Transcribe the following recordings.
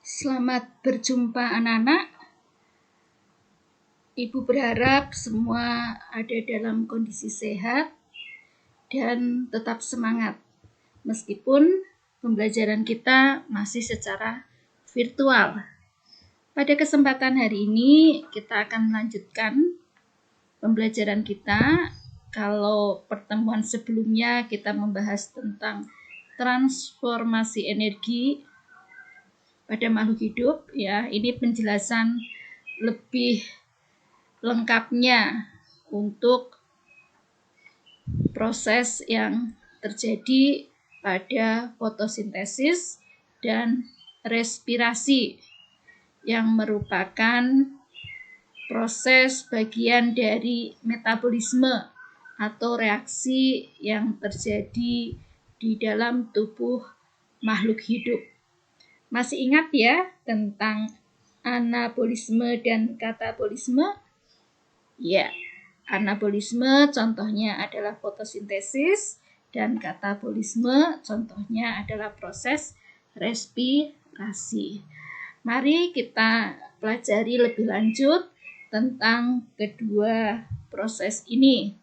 Selamat berjumpa anak-anak. Ibu berharap semua ada dalam kondisi sehat dan tetap semangat. Meskipun pembelajaran kita masih secara virtual. Pada kesempatan hari ini kita akan melanjutkan pembelajaran kita. Kalau pertemuan sebelumnya kita membahas tentang transformasi energi pada makhluk hidup, ya, ini penjelasan lebih lengkapnya untuk proses yang terjadi pada fotosintesis dan respirasi yang merupakan proses bagian dari metabolisme atau reaksi yang terjadi di dalam tubuh makhluk hidup. Masih ingat ya tentang anabolisme dan katabolisme? Ya, anabolisme contohnya adalah fotosintesis dan katabolisme contohnya adalah proses respirasi. Mari kita pelajari lebih lanjut tentang kedua proses ini.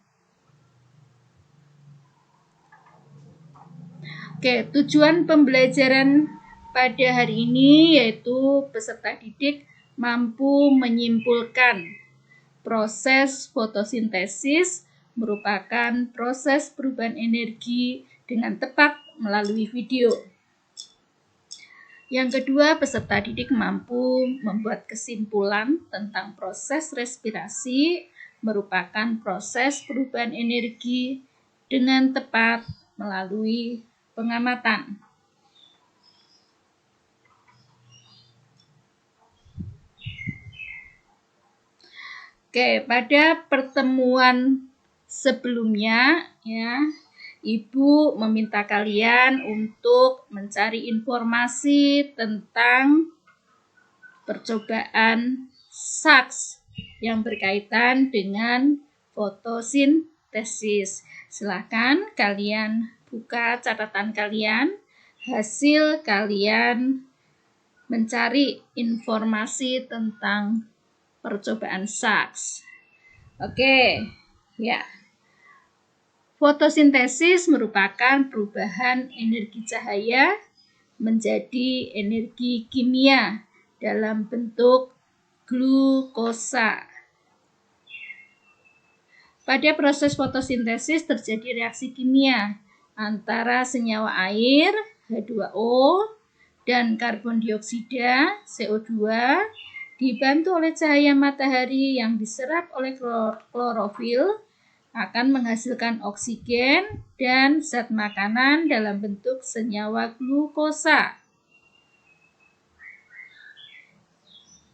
Oke, tujuan pembelajaran pada hari ini yaitu peserta didik mampu menyimpulkan proses fotosintesis merupakan proses perubahan energi dengan tepat melalui video. Yang kedua, peserta didik mampu membuat kesimpulan tentang proses respirasi merupakan proses perubahan energi dengan tepat melalui pengamatan. Oke, pada pertemuan sebelumnya ya, Ibu meminta kalian untuk mencari informasi tentang percobaan SAKS yang berkaitan dengan fotosintesis. Silakan kalian buka catatan kalian, hasil kalian mencari informasi tentang percobaan SAKS. Oke, ya. Fotosintesis merupakan perubahan energi cahaya menjadi energi kimia dalam bentuk glukosa. Pada proses fotosintesis terjadi reaksi kimia antara senyawa air H2O dan karbon dioksida CO2 dibantu oleh cahaya matahari yang diserap oleh klorofil akan menghasilkan oksigen dan zat makanan dalam bentuk senyawa glukosa.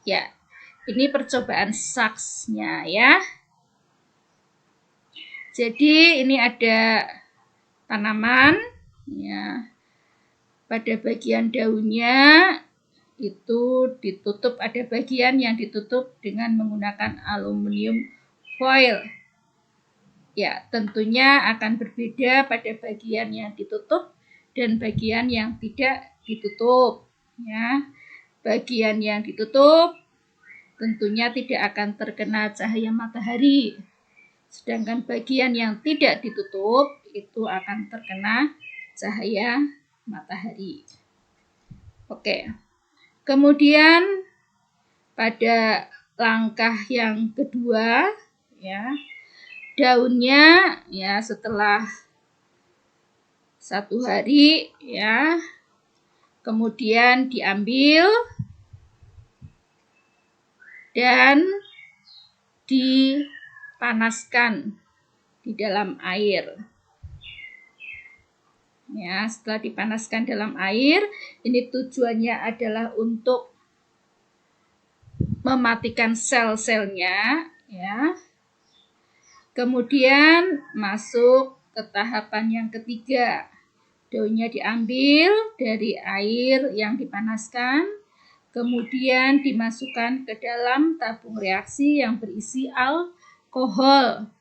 Ya, ini percobaan SAKS-nya ya. Jadi ini ada tanaman ya. Pada bagian daunnya itu ditutup, ada bagian yang ditutup dengan menggunakan aluminium foil. Ya, tentunya akan berbeda pada bagian yang ditutup dan bagian yang tidak ditutup. Ya, bagian yang ditutup tentunya tidak akan terkena cahaya matahari. Sedangkan bagian yang tidak ditutup itu akan terkena cahaya matahari. Oke. Kemudian pada langkah yang kedua ya, daunnya ya setelah 1 hari ya, kemudian diambil dan dipanaskan di dalam air. Ya, setelah dipanaskan dalam air, ini tujuannya adalah untuk mematikan sel-selnya ya. Kemudian masuk ke tahapan yang ketiga. Daunnya diambil dari air yang dipanaskan, kemudian dimasukkan ke dalam tabung reaksi yang berisi alkohol.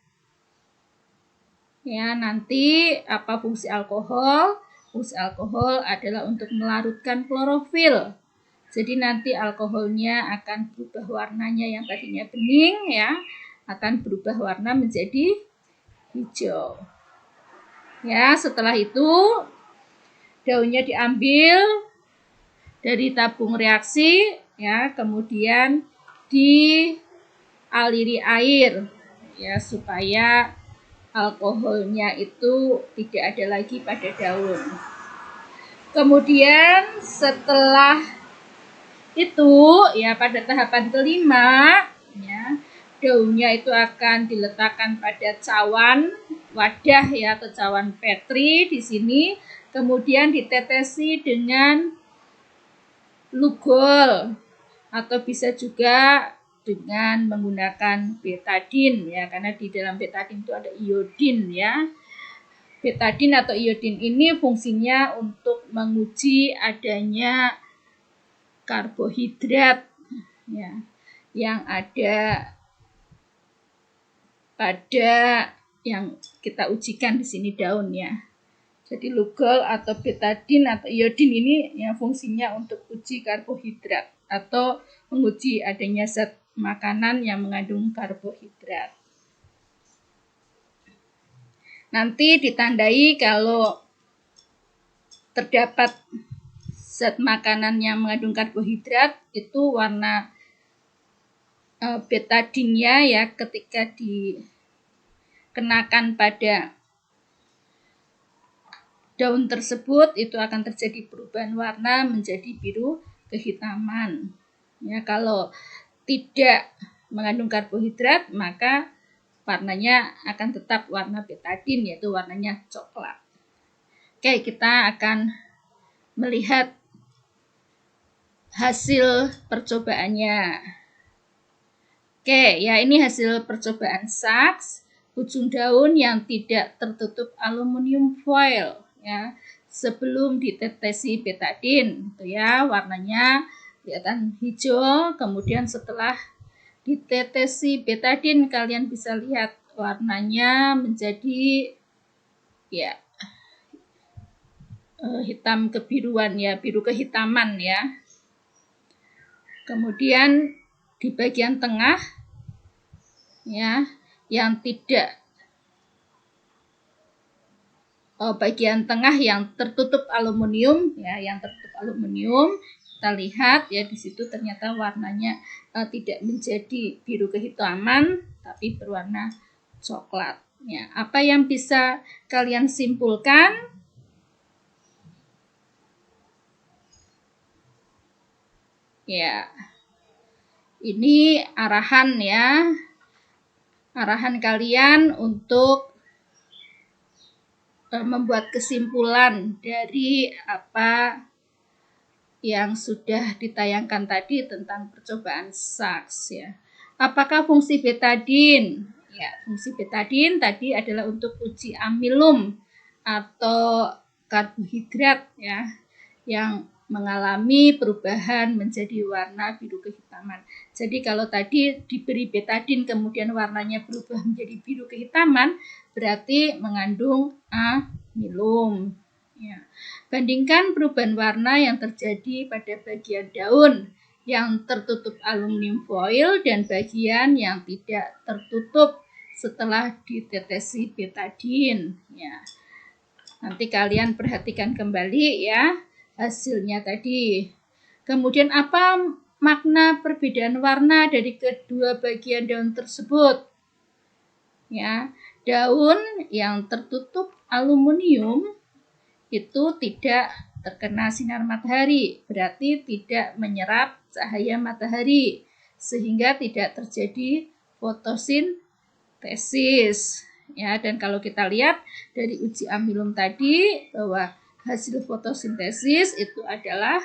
Ya, nanti apa fungsi alkohol? Fungsi alkohol adalah untuk melarutkan klorofil Jadi nanti alkoholnya akan berubah warnanya, yang tadinya bening ya akan berubah warna menjadi hijau. Ya, setelah itu daunnya diambil dari tabung reaksi ya, kemudian dialiri air ya supaya alkoholnya itu tidak ada lagi pada daun. Kemudian setelah itu ya pada tahapan kelima ya, daunnya itu akan diletakkan pada cawan wadah ya atau cawan Petri di sini, kemudian ditetesi dengan lugol atau bisa juga dengan menggunakan betadin ya, karena di dalam betadin itu ada iodin ya. Betadin atau iodin ini fungsinya untuk menguji adanya karbohidrat ya yang ada pada yang kita ujikan di sini daun ya. Jadi lugol atau betadin atau iodin ini ya fungsinya untuk uji karbohidrat atau menguji adanya zat makanan yang mengandung karbohidrat. Nanti ditandai kalau terdapat zat makanan yang mengandung karbohidrat itu warna betadinnya ya ketika dikenakan pada daun tersebut itu akan terjadi perubahan warna menjadi biru kehitaman. Ya, kalau tidak mengandung karbohidrat maka warnanya akan tetap warna betadin yaitu warnanya coklat. Oke, kita akan melihat hasil percobaannya. Oke, ya ini hasil percobaan saks ujung daun yang tidak tertutup aluminium foil ya sebelum ditetesi betadin itu ya warnanya kelihatan hijau, kemudian setelah ditetesi betadin kalian bisa lihat warnanya menjadi ya hitam kebiruan ya, biru kehitaman ya. Kemudian di bagian tengah ya yang tidak bagian tengah yang tertutup aluminium ya, yang tertutup aluminium kita lihat ya di situ ternyata warnanya tidak menjadi biru kehitaman tapi berwarna coklat ya. Apa yang bisa kalian simpulkan? Ya, ini arahan ya, arahan kalian untuk membuat kesimpulan dari apa yang sudah ditayangkan tadi tentang percobaan saks ya. Apakah fungsi betadin? Ya, fungsi betadin tadi adalah untuk uji amilum atau karbohidrat ya yang mengalami perubahan menjadi warna biru kehitaman. Jadi kalau tadi diberi betadin kemudian warnanya berubah menjadi biru kehitaman, berarti mengandung amilum. Ya. Bandingkan perubahan warna yang terjadi pada bagian daun yang tertutup aluminium foil dan bagian yang tidak tertutup setelah ditetesi betadin. Ya. Nanti kalian perhatikan kembali ya hasilnya tadi. Kemudian apa makna perbedaan warna dari kedua bagian daun tersebut? Ya, daun yang tertutup aluminium itu tidak terkena sinar matahari, berarti tidak menyerap cahaya matahari sehingga tidak terjadi fotosintesis. Ya, dan kalau kita lihat dari uji amilum tadi bahwa hasil fotosintesis itu adalah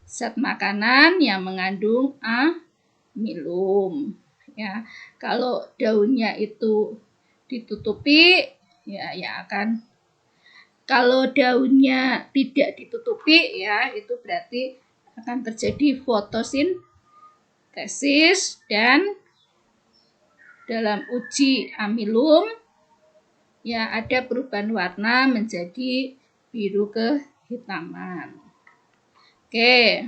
zat makanan yang mengandung amilum. Ya, kalau daunnya itu ditutupi, ya akan. Kalau daunnya tidak ditutupi, ya itu berarti akan terjadi fotosintesis dan dalam uji amilum, ya ada perubahan warna menjadi biru kehitaman. Oke,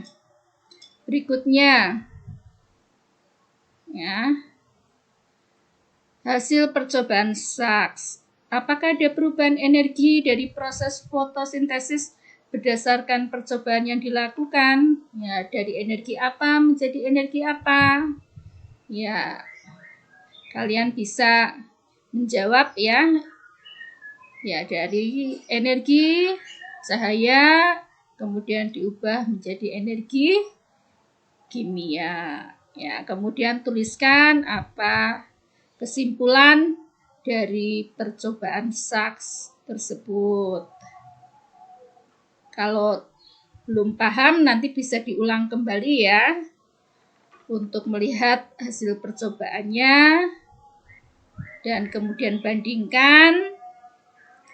Berikutnya, ya, hasil percobaan Sachs. Apakah ada perubahan energi dari proses fotosintesis berdasarkan percobaan yang dilakukan? Ya, dari energi apa menjadi energi apa? Ya, kalian bisa menjawab ya. Ya, dari energi cahaya kemudian diubah menjadi energi kimia. Ya, kemudian tuliskan apa kesimpulan dari percobaan Sachs tersebut. Kalau belum paham nanti bisa diulang kembali ya untuk melihat hasil percobaannya dan kemudian bandingkan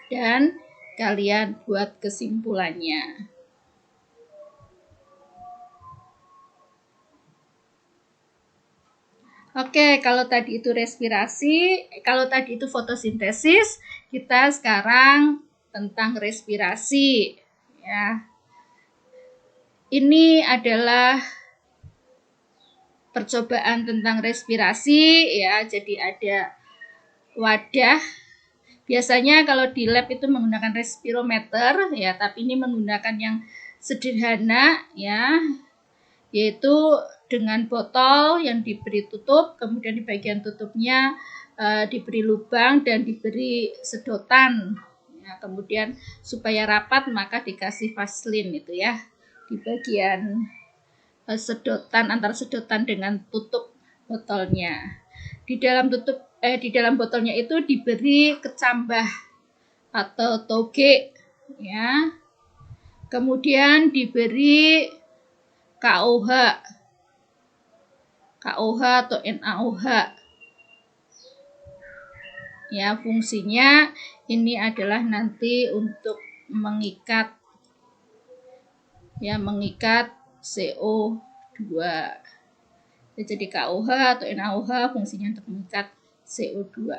dan kalian buat kesimpulannya. Oke, kalau tadi itu respirasi, kalau tadi itu fotosintesis, kita sekarang tentang respirasi ya. Ini adalah percobaan tentang respirasi ya. Jadi ada wadah. Biasanya kalau di lab itu menggunakan respirometer ya, tapi ini menggunakan yang sederhana ya, yaitu dengan botol yang diberi tutup, kemudian di bagian tutupnya diberi lubang dan diberi sedotan. Ya, kemudian supaya rapat maka dikasih vaselin itu ya di bagian sedotan, antara sedotan dengan tutup botolnya. Di dalam botolnya itu diberi kecambah atau toge ya. Kemudian diberi KOH atau NaOH. Ya, fungsinya ini adalah nanti untuk mengikat CO2. Jadi KOH atau NaOH fungsinya untuk mengikat CO2.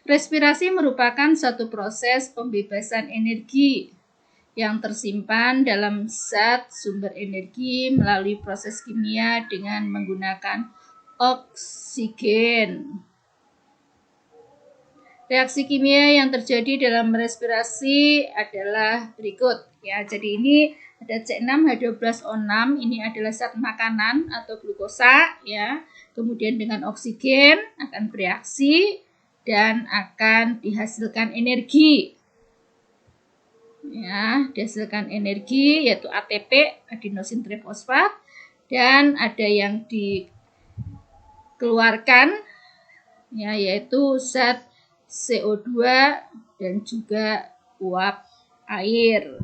Respirasi merupakan satu proses pembebasan energi yang tersimpan dalam zat sumber energi melalui proses kimia dengan menggunakan oksigen. Reaksi kimia yang terjadi dalam respirasi adalah berikut ya. Jadi ini ada C6H12O6, ini adalah zat makanan atau glukosa ya. Kemudian dengan oksigen akan bereaksi dan akan dihasilkan energi. Ya, dihasilkan energi yaitu ATP, adenosin trifosfat, dan ada yang dikeluarkan ya, yaitu zat CO2 dan juga uap air.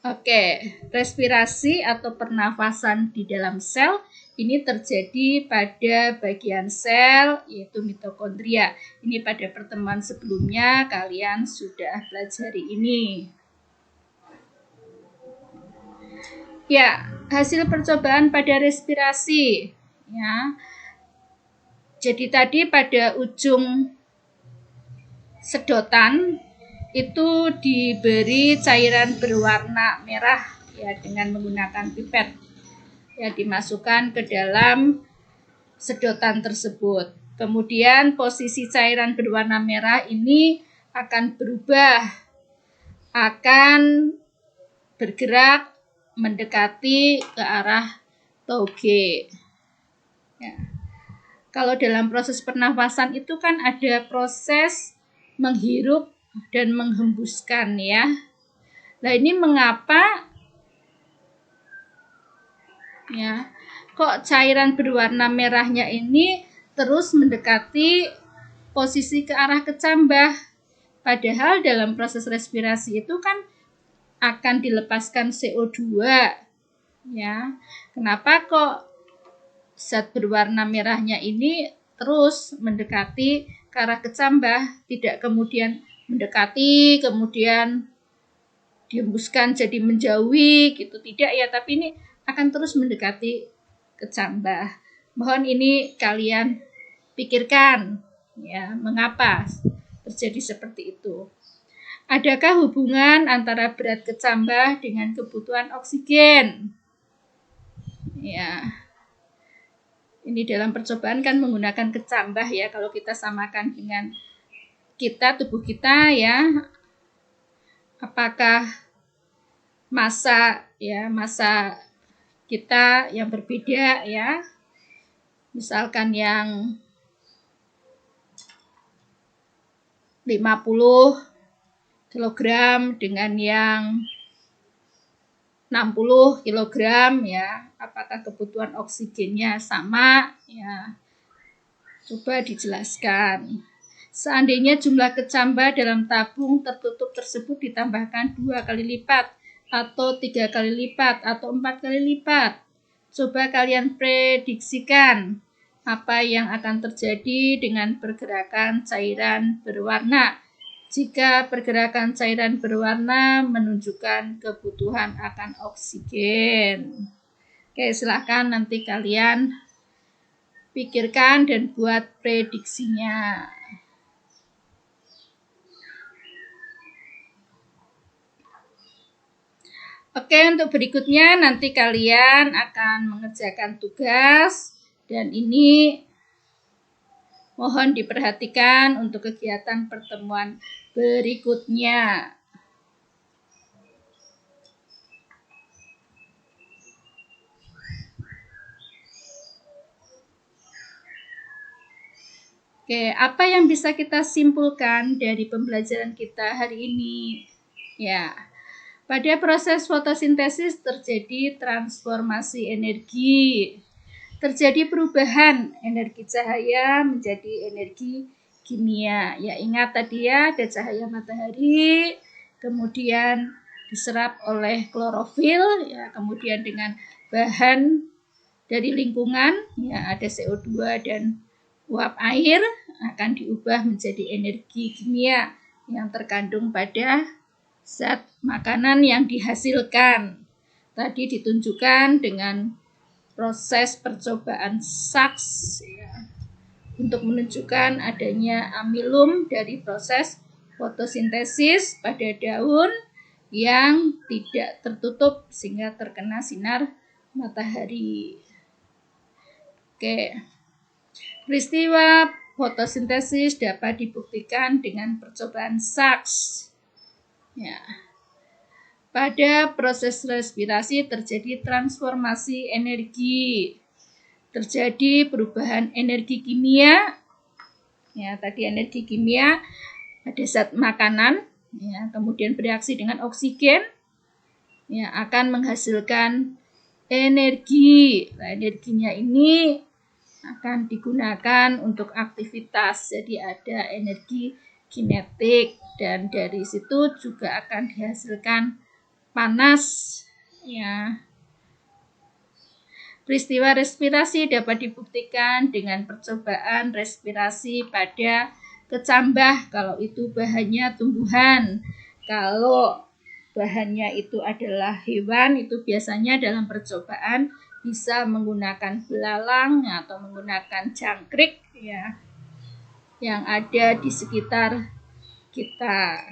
Oke, respirasi atau pernafasan di dalam sel ini terjadi pada bagian sel yaitu mitokondria. Ini pada pertemuan sebelumnya kalian sudah pelajari ini. Ya, hasil percobaan pada respirasi ya. Jadi tadi pada ujung sedotan itu diberi cairan berwarna merah ya dengan menggunakan pipet. Ya, dimasukkan ke dalam sedotan tersebut. Kemudian posisi cairan berwarna merah ini akan berubah, akan bergerak mendekati ke arah toge. Ya. Kalau dalam proses pernafasan itu kan ada proses menghirup dan menghembuskan ya. Nah, ini mengapa ya kok cairan berwarna merahnya ini terus mendekati posisi ke arah kecambah? Padahal dalam proses respirasi itu kan akan dilepaskan CO2 ya. Kenapa kok zat berwarna merahnya ini terus mendekati ke arah kecambah, tidak kemudian mendekati kemudian dihembuskan jadi menjauhi gitu, tidak ya, tapi ini akan terus mendekati kecambah. Mohon ini kalian pikirkan ya, mengapa terjadi seperti itu. Adakah hubungan antara berat kecambah dengan kebutuhan oksigen? Ya, ini dalam percobaan kan menggunakan kecambah ya. Kalau kita samakan dengan tubuh kita ya, apakah massa kita yang berbeda ya, misalkan yang 50 kg dengan yang 60 kg ya, apakah kebutuhan oksigennya sama ya, coba dijelaskan. Seandainya jumlah kecambah dalam tabung tertutup tersebut ditambahkan 2 kali lipat atau 3 kali lipat atau 4 kali lipat, coba kalian prediksikan apa yang akan terjadi dengan pergerakan cairan berwarna jika pergerakan cairan berwarna menunjukkan kebutuhan akan oksigen. Oke, silahkan nanti kalian pikirkan dan buat prediksinya. Oke, untuk berikutnya nanti kalian akan mengerjakan tugas dan ini mohon diperhatikan untuk kegiatan pertemuan berikutnya. Oke, apa yang bisa kita simpulkan dari pembelajaran kita hari ini? Ya, pada proses fotosintesis terjadi transformasi energi. Terjadi perubahan energi cahaya menjadi energi kimia. Ya, ingat tadi ya, ada cahaya matahari, kemudian diserap oleh klorofil, ya, kemudian dengan bahan dari lingkungan, ya, ada CO2 dan uap air akan diubah menjadi energi kimia yang terkandung pada zat makanan yang dihasilkan. Tadi ditunjukkan dengan proses percobaan Sachs ya, untuk menunjukkan adanya amilum dari proses fotosintesis pada daun yang tidak tertutup sehingga terkena sinar matahari. Oke. Peristiwa fotosintesis dapat dibuktikan dengan percobaan Sachs. Ya. Pada proses respirasi terjadi transformasi energi. Terjadi perubahan energi kimia. Ya, tadi energi kimia pada zat makanan, ya, kemudian bereaksi dengan oksigen, ya, akan menghasilkan energi. Nah, energinya ini akan digunakan untuk aktivitas, jadi ada energi kinetik dan dari situ juga akan dihasilkan panas ya. Peristiwa respirasi dapat dibuktikan dengan percobaan respirasi pada kecambah kalau itu bahannya tumbuhan. Kalau bahannya itu adalah hewan, itu biasanya dalam percobaan bisa menggunakan belalang atau menggunakan jangkrik ya yang ada di sekitar kita.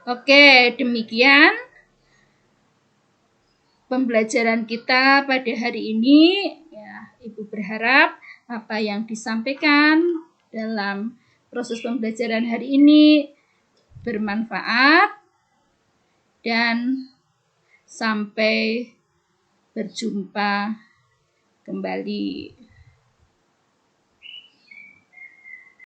Oke, demikian pembelajaran kita pada hari ini ya. Ibu berharap apa yang disampaikan dalam proses pembelajaran hari ini bermanfaat dan sampai berjumpa kembali.